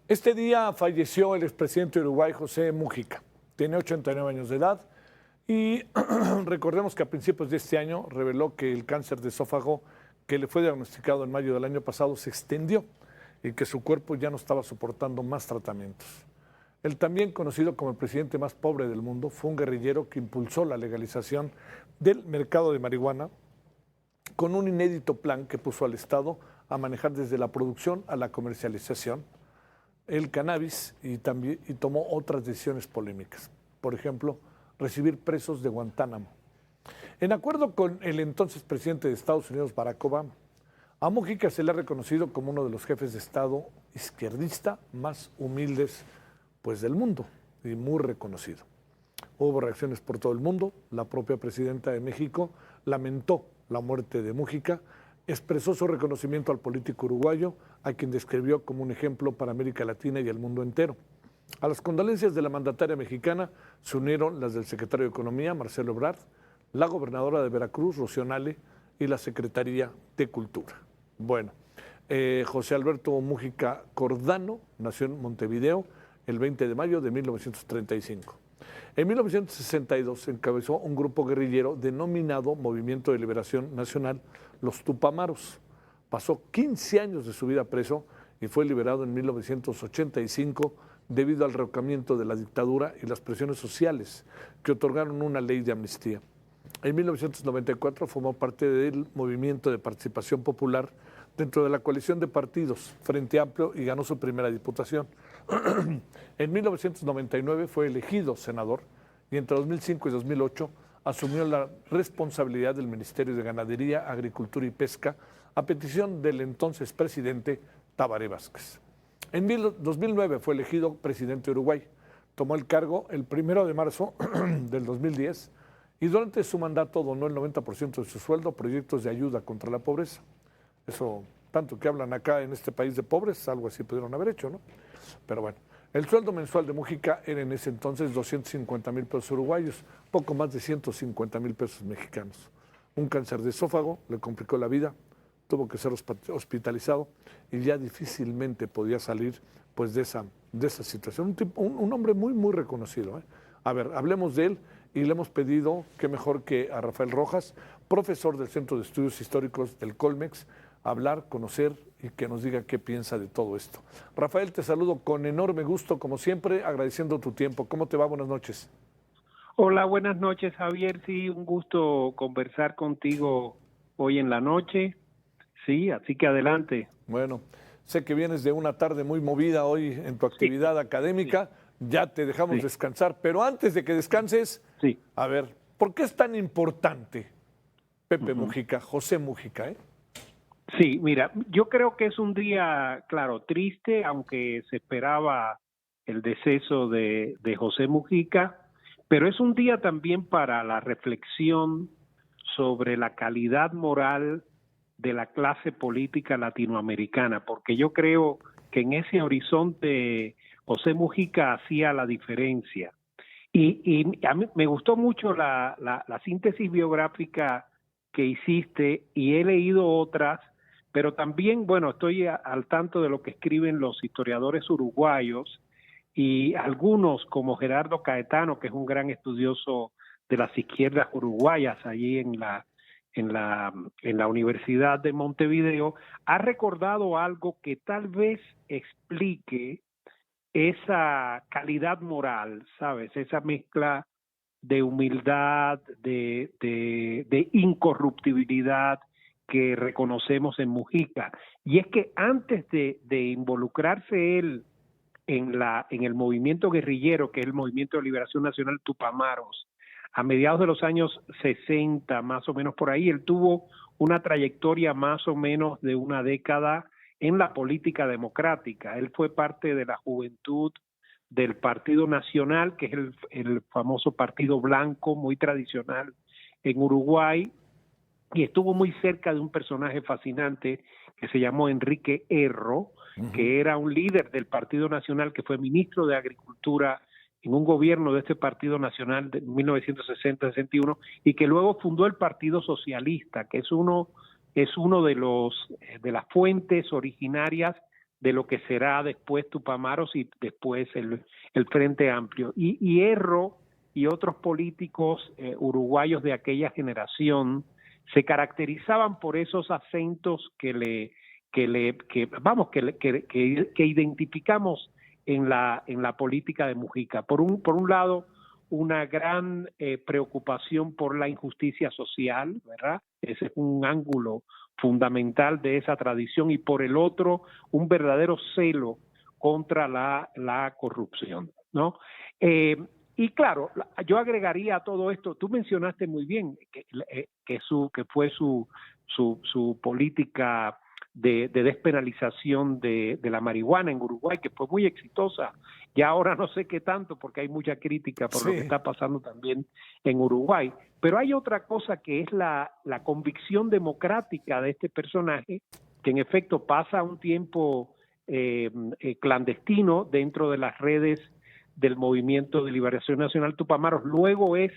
Este día falleció el expresidente de Uruguay, José Mújica. Tiene 89 años de edad y recordemos que a principios de este año reveló que el cáncer de esófago que le fue diagnosticado en mayo del año pasado se extendió y que su cuerpo ya no estaba soportando más tratamientos. El también conocido como el presidente más pobre del mundo fue un guerrillero que impulsó la legalización del mercado de marihuana con un inédito plan que puso al Estado a manejar desde la producción a la comercialización el cannabis y tomó otras decisiones polémicas. Por ejemplo, recibir presos de Guantánamo. En acuerdo con el entonces presidente de Estados Unidos, Barack Obama, a Mújica se le ha reconocido como uno de los jefes de Estado izquierdista más humildes del mundo y muy reconocido. Hubo reacciones por todo el mundo. La propia presidenta de México lamentó la muerte de Mújica, expresó su reconocimiento al político uruguayo, a quien describió como un ejemplo para América Latina y el mundo entero. A las condolencias de la mandataria mexicana se unieron las del secretario de Economía, Marcelo Ebrard, la gobernadora de Veracruz, Rocío Nale, y la Secretaría de Cultura. Bueno, José Alberto Mújica Cordano nació en Montevideo el 20 de mayo de 1935. En 1962 encabezó un grupo guerrillero denominado Movimiento de Liberación Nacional, los Tupamaros. Pasó 15 años de su vida preso y fue liberado en 1985 debido al rehogamiento de la dictadura y las presiones sociales que otorgaron una ley de amnistía. En 1994 formó parte del Movimiento de Participación Popular dentro de la coalición de partidos Frente Amplio y ganó su primera diputación. En 1999 fue elegido senador y entre 2005 y 2008 asumió la responsabilidad del Ministerio de Ganadería, Agricultura y Pesca a petición del entonces presidente Tabaré Vázquez. En 2009 fue elegido presidente de Uruguay. Tomó el cargo el 1 de marzo del 2010 y durante su mandato donó el 90% de su sueldo a proyectos de ayuda contra la pobreza. Eso, tanto que hablan acá en este país de pobres, algo así pudieron haber hecho, ¿no? Pero bueno, el sueldo mensual de Mújica era en ese entonces 250,000 pesos uruguayos, poco más de 150,000 pesos mexicanos. Un cáncer de esófago le complicó la vida, tuvo que ser hospitalizado y ya difícilmente podía salir de esa situación. Un hombre muy, muy reconocido, ¿eh? A ver, hablemos de él y le hemos pedido, qué mejor que a Rafael Rojas, profesor del Centro de Estudios Históricos del Colmex, hablar, conocer y que nos diga qué piensa de todo esto. Rafael, te saludo con enorme gusto, como siempre, agradeciendo tu tiempo. ¿Cómo te va? Buenas noches. Hola, buenas noches, Javier. Sí, un gusto conversar contigo hoy en la noche. Sí, así que adelante. Bueno, sé que vienes de una tarde muy movida hoy en tu actividad académica. Ya te dejamos descansar, pero antes de que descanses, a ver, ¿por qué es tan importante Pepe Mújica, José Mújica, Sí, mira, yo creo que es un día, claro, triste, aunque se esperaba el deceso de José Mújica, pero es un día también para la reflexión sobre la calidad moral de la clase política latinoamericana, porque yo creo que en ese horizonte José Mújica hacía la diferencia. Y a mí me gustó mucho la síntesis biográfica que hiciste y he leído otras, pero también, bueno, estoy al tanto de lo que escriben los historiadores uruguayos y algunos como Gerardo Caetano, que es un gran estudioso de las izquierdas uruguayas allí en la Universidad de Montevideo, ha recordado algo que tal vez explique esa calidad moral, ¿sabes? Esa mezcla de humildad, de incorruptibilidad que reconocemos en Mújica. Y es que antes de involucrarse él en el movimiento guerrillero, que es el Movimiento de Liberación Nacional Tupamaros, a mediados de los años 60, más o menos por ahí, él tuvo una trayectoria más o menos de una década en la política democrática. Él fue parte de la juventud del Partido Nacional, que es el famoso partido blanco, muy tradicional en Uruguay, y estuvo muy cerca de un personaje fascinante que se llamó Enrique Erro, que era un líder del Partido Nacional, que fue ministro de Agricultura en un gobierno de este Partido Nacional de 1960-61 y que luego fundó el Partido Socialista, que es uno de las fuentes originarias de lo que será después Tupamaros y después el Frente Amplio. Y Erro y otros políticos uruguayos de aquella generación se caracterizaban por esos acentos que identificamos en la política de Mujica. Por un lado, una gran preocupación por la injusticia social, ¿verdad? Ese es un ángulo fundamental de esa tradición, y por el otro, un verdadero celo contra la corrupción, ¿no? Y claro, yo agregaría a todo esto, tú mencionaste muy bien que fue su política de despenalización de la marihuana en Uruguay, que fue muy exitosa. Ya ahora no sé qué tanto, porque hay mucha crítica por lo que está pasando también en Uruguay. Pero hay otra cosa que es la convicción democrática de este personaje, que en efecto pasa un tiempo clandestino dentro de las redes del Movimiento de Liberación Nacional Tupamaros. Luego es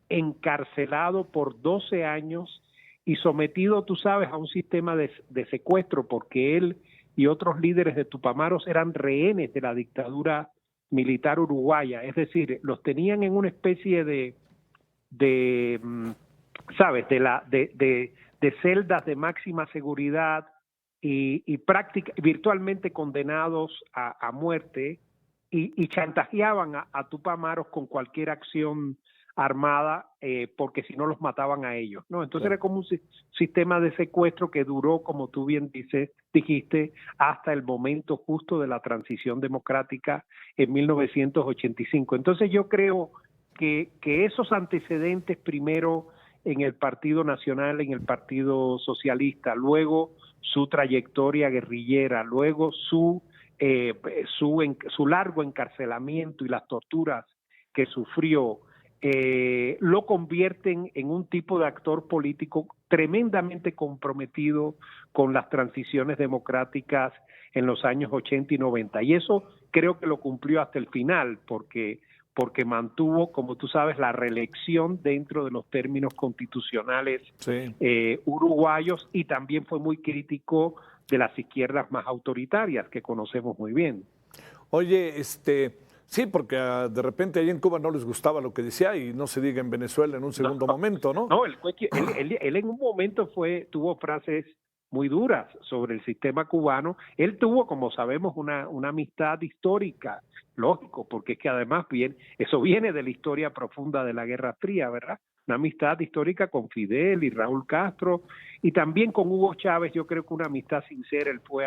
encarcelado por 12 años y sometido, tú sabes, a un sistema de secuestro, porque él y otros líderes de Tupamaros eran rehenes de la dictadura militar uruguaya, es decir, los tenían en una especie de sabes, de celdas de máxima seguridad y virtualmente condenados a muerte, y chantajeaban a Tupamaros con cualquier acción armada, porque si no los mataban a ellos, ¿no? Entonces era como un sistema de secuestro que duró, como tú bien dijiste, hasta el momento justo de la transición democrática en 1985. Entonces yo creo que esos antecedentes, primero en el Partido Nacional, en el Partido Socialista, luego su trayectoria guerrillera, luego su largo encarcelamiento y las torturas que sufrió, lo convierten en un tipo de actor político tremendamente comprometido con las transiciones democráticas en los años 80 y 90. Y eso creo que lo cumplió hasta el final, porque mantuvo, como tú sabes, la reelección dentro de los términos constitucionales uruguayos, y también fue muy crítico de las izquierdas más autoritarias que conocemos muy bien. Oye, sí, porque de repente ahí en Cuba no les gustaba lo que decía, y no se diga en Venezuela en un segundo momento, ¿no? No, él en un momento tuvo frases muy duras sobre el sistema cubano. Él tuvo, como sabemos, una amistad histórica, lógico, porque es que además eso viene de la historia profunda de la Guerra Fría, ¿verdad? Una amistad histórica con Fidel y Raúl Castro, y también con Hugo Chávez. Yo creo que una amistad sincera. Él fue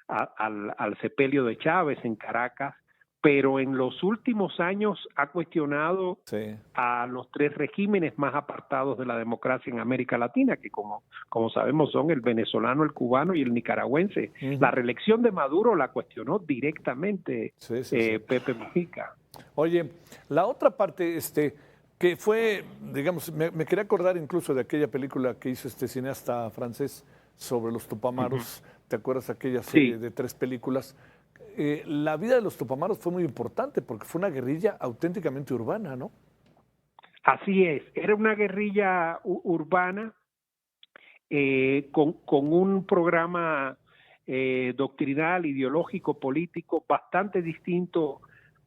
al sepelio de Chávez en Caracas, pero en los últimos años ha cuestionado a los tres regímenes más apartados de la democracia en América Latina, que como sabemos son el venezolano, el cubano y el nicaragüense. La reelección de Maduro la cuestionó directamente Pepe Mujica. Oye, la otra parte, que fue, digamos, me quería acordar incluso de aquella película que hizo este cineasta francés sobre los Tupamaros. ¿Te acuerdas aquella serie de 3 películas? La vida de los Tupamaros fue muy importante porque fue una guerrilla auténticamente urbana, ¿no? Así es, era una guerrilla urbana con un programa doctrinal, ideológico, político bastante distinto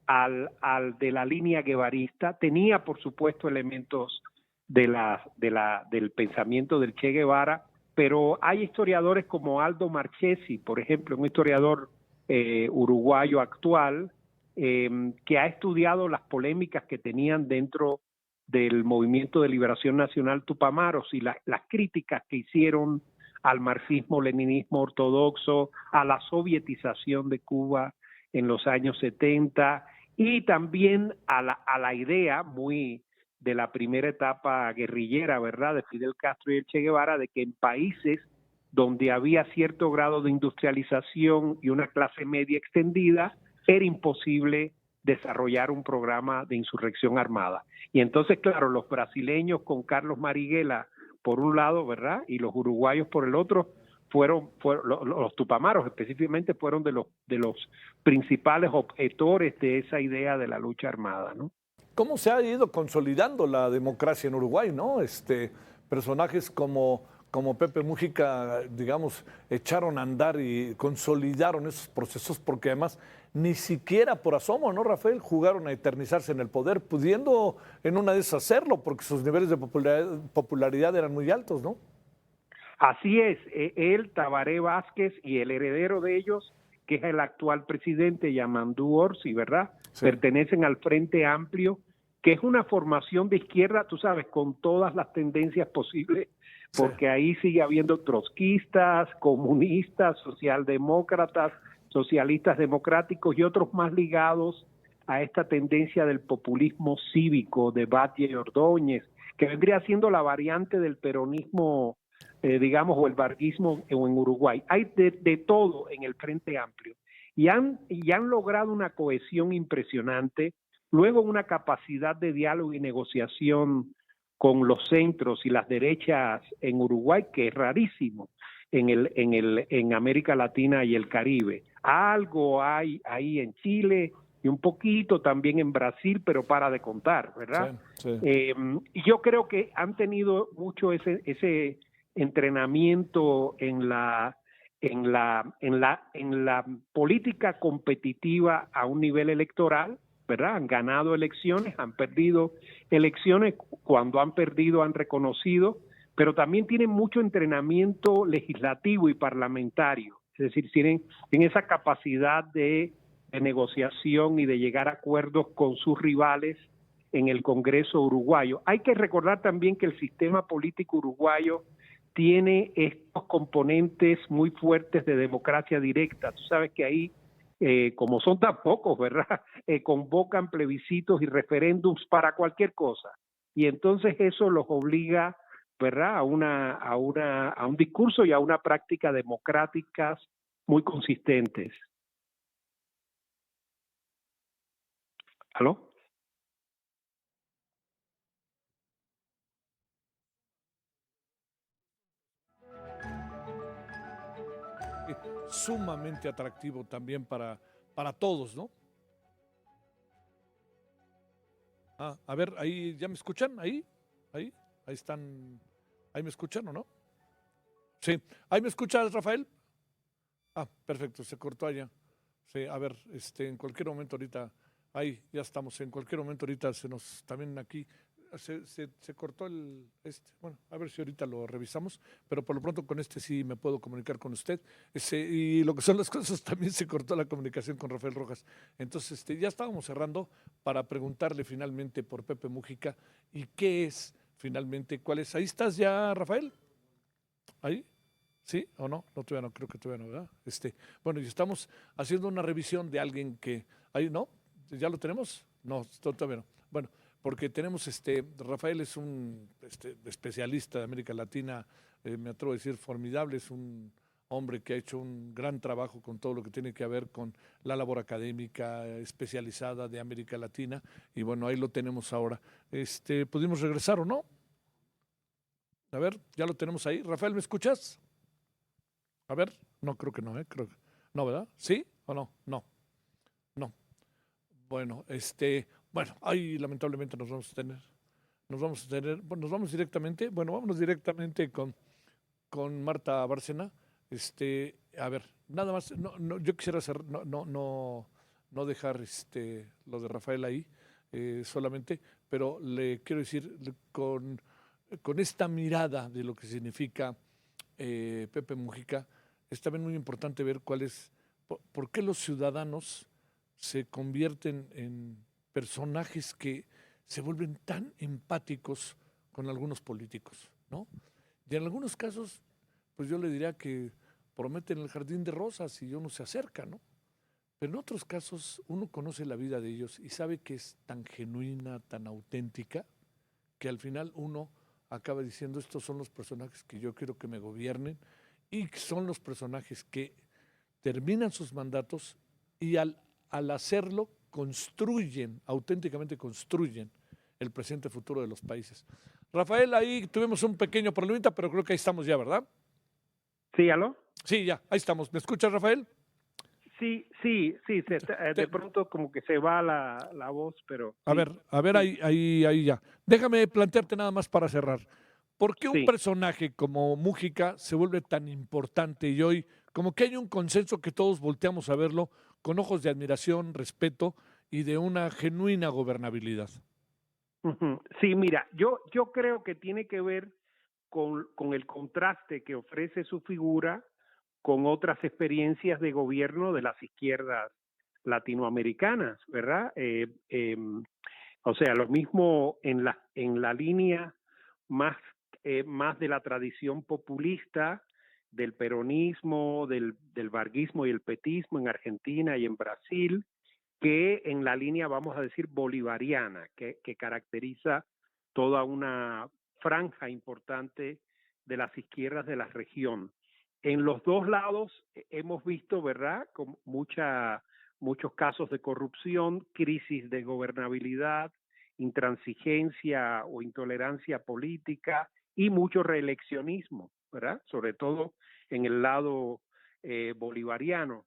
al de la línea guevarista. Tenía, por supuesto, elementos del pensamiento del Che Guevara, pero hay historiadores como Aldo Marchesi, por ejemplo, un historiador uruguayo actual, que ha estudiado las polémicas que tenían dentro del Movimiento de Liberación Nacional Tupamaros y las críticas que hicieron al marxismo-leninismo ortodoxo, a la sovietización de Cuba en los años 70, y también a la idea muy de la primera etapa guerrillera, ¿verdad?, de Fidel Castro y el Che Guevara, de que en países donde había cierto grado de industrialización y una clase media extendida, era imposible desarrollar un programa de insurrección armada. Y entonces, claro, los brasileños con Carlos Marighella por un lado, ¿verdad?, y los uruguayos por el otro, fueron los Tupamaros específicamente fueron de los principales objetores de esa idea de la lucha armada, ¿no? ¿Cómo se ha ido consolidando la democracia en Uruguay, no? Personajes como como Pepe Mujica, digamos, echaron a andar y consolidaron esos procesos, porque además ni siquiera por asomo, ¿no, Rafael? Jugaron a eternizarse en el poder, pudiendo en una de esas hacerlo, porque sus niveles de popularidad eran muy altos, ¿no? Así es, él, Tabaré Vázquez y el heredero de ellos, que es el actual presidente Yamandu Orsi, ¿verdad? Sí. Pertenecen al Frente Amplio, que es una formación de izquierda, tú sabes, con todas las tendencias posibles, porque ahí sigue habiendo trotskistas, comunistas, socialdemócratas, socialistas democráticos y otros más ligados a esta tendencia del populismo cívico de Batlle y Ordóñez, que vendría siendo la variante del peronismo, digamos, o el varguismo en Uruguay. Hay de todo en el Frente Amplio y han logrado una cohesión impresionante, luego una capacidad de diálogo y negociación con los centros y las derechas en Uruguay que es rarísimo en América Latina y el Caribe. Algo hay ahí en Chile y un poquito también en Brasil, pero para de contar, ¿verdad? Sí. Y yo creo que han tenido mucho ese entrenamiento en la política competitiva a un nivel electoral, ¿verdad? Han ganado elecciones, han perdido elecciones, cuando han perdido han reconocido, pero también tienen mucho entrenamiento legislativo y parlamentario, es decir, tienen esa capacidad de negociación y de llegar a acuerdos con sus rivales en el Congreso uruguayo. Hay que recordar también que el sistema político uruguayo tiene estos componentes muy fuertes de democracia directa. Tú sabes que ahí, como son tan pocos, ¿verdad? Convocan plebiscitos y referéndums para cualquier cosa. Y entonces eso los obliga, ¿verdad?, a un discurso y a una práctica democráticas muy consistentes. ¿Aló? Sumamente atractivo también para todos, ¿no? A ver, ahí, ¿ya me escuchan? Ahí están, ahí me escuchan, ¿o no? Sí, ahí me escuchas, Rafael. Perfecto, se cortó allá. Sí, a ver, en cualquier momento ahorita, ahí ya estamos, en cualquier momento ahorita se nos, también aquí, se cortó bueno, a ver si ahorita lo revisamos, pero por lo pronto con sí me puedo comunicar con usted. Y lo que son las cosas, también se cortó la comunicación con Rafael Rojas. Entonces, ya estábamos cerrando para preguntarle finalmente por Pepe Mujica y qué es finalmente, cuál es. Ahí estás ya, Rafael. Ahí. ¿Sí o no? No, todavía no, creo que todavía no, ¿verdad? Bueno, y estamos haciendo una revisión de alguien que... ¿Ahí no? ¿Ya lo tenemos? No, todavía no. Bueno, porque tenemos, Rafael es un especialista de América Latina, me atrevo a decir formidable, es un hombre que ha hecho un gran trabajo con todo lo que tiene que ver con la labor académica especializada de América Latina, y bueno, ahí lo tenemos ahora. ¿Pudimos regresar o no? A ver, ya lo tenemos ahí. Rafael, ¿me escuchas? A ver, no, creo que no, creo que no, ¿verdad? ¿Sí o no? No, no. Bueno, bueno, ahí lamentablemente bueno, nos vamos directamente, bueno, vámonos directamente con Marta Bárcena. A ver, nada más, yo quisiera hacer, no dejar lo de Rafael ahí solamente, pero le quiero decir con esta mirada de lo que significa Pepe Mujica, es también muy importante ver por qué los ciudadanos se convierten en personajes que se vuelven tan empáticos con algunos políticos, ¿no? Y en algunos casos, pues yo le diría que prometen el jardín de rosas y uno se acerca, ¿no? Pero en otros casos uno conoce la vida de ellos y sabe que es tan genuina, tan auténtica, que al final uno acaba diciendo, estos son los personajes que yo quiero que me gobiernen, y son los personajes que terminan sus mandatos y al hacerlo auténticamente construyen el presente futuro de los países. Rafael, ahí tuvimos un pequeño problemita, pero creo que ahí estamos ya, ¿verdad? Sí, ¿aló? Sí, ya, ahí estamos. ¿Me escuchas, Rafael? Sí, de pronto como que se va la voz, pero... A ver, ahí ya. Déjame plantearte nada más para cerrar. ¿Por qué un Sí. personaje como Mújica se vuelve tan importante y hoy como que hay un consenso que todos volteamos a verlo con ojos de admiración, respeto y de una genuina gobernabilidad? Ujú. Sí, mira, yo creo que tiene que ver con el contraste que ofrece su figura con otras experiencias de gobierno de las izquierdas latinoamericanas, ¿verdad? O sea, lo mismo en la línea más, más de la tradición populista, del peronismo, del varguismo y el petismo en Argentina y en Brasil, que en la línea, vamos a decir, bolivariana, que caracteriza toda una franja importante de las izquierdas de la región. En los dos lados hemos visto, ¿verdad?, con muchos casos de corrupción, crisis de gobernabilidad, intransigencia o intolerancia política y mucho reeleccionismo, ¿verdad? Sobre todo en el lado bolivariano.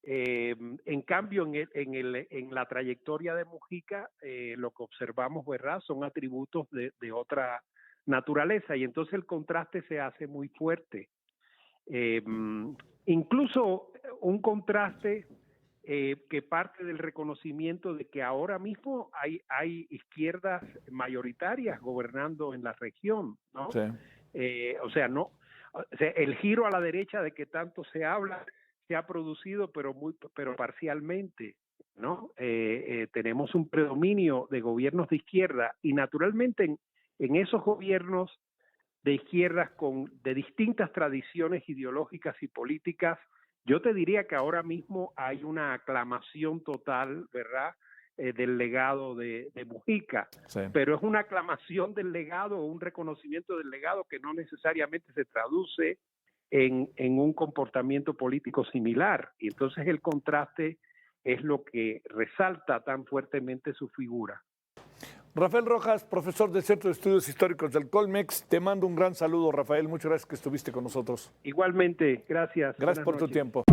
En cambio, en la trayectoria de Mujica, lo que observamos, ¿verdad?, son atributos de otra naturaleza y entonces el contraste se hace muy fuerte. Eh, Incluso un contraste que parte del reconocimimo de que ahora mismo hay izquierdas mayoritarias gobernando en la región, ¿no? Sí. O sea, no, o sea, el giro a la derecha de que tanto se habla se ha producido, pero parcialmente, ¿no? Tenemos un predominio de gobiernos de izquierda y naturalmente en esos gobiernos de izquierdas de distintas tradiciones ideológicas y políticas, yo te diría que ahora mismo hay una aclamación total, ¿verdad?, del legado de Mujica, Sí. pero es una aclamación del legado o un reconocimiento del legado que no necesariamente se traduce en un comportamiento político similar. Y entonces el contraste es lo que resalta tan fuertemente su figura. Rafael Rojas, profesor del Centro de Estudios Históricos del Colmex, te mando un gran saludo, Rafael. Muchas gracias que estuviste con nosotros. Igualmente, gracias. Gracias Buenas por tu noches. tiempo.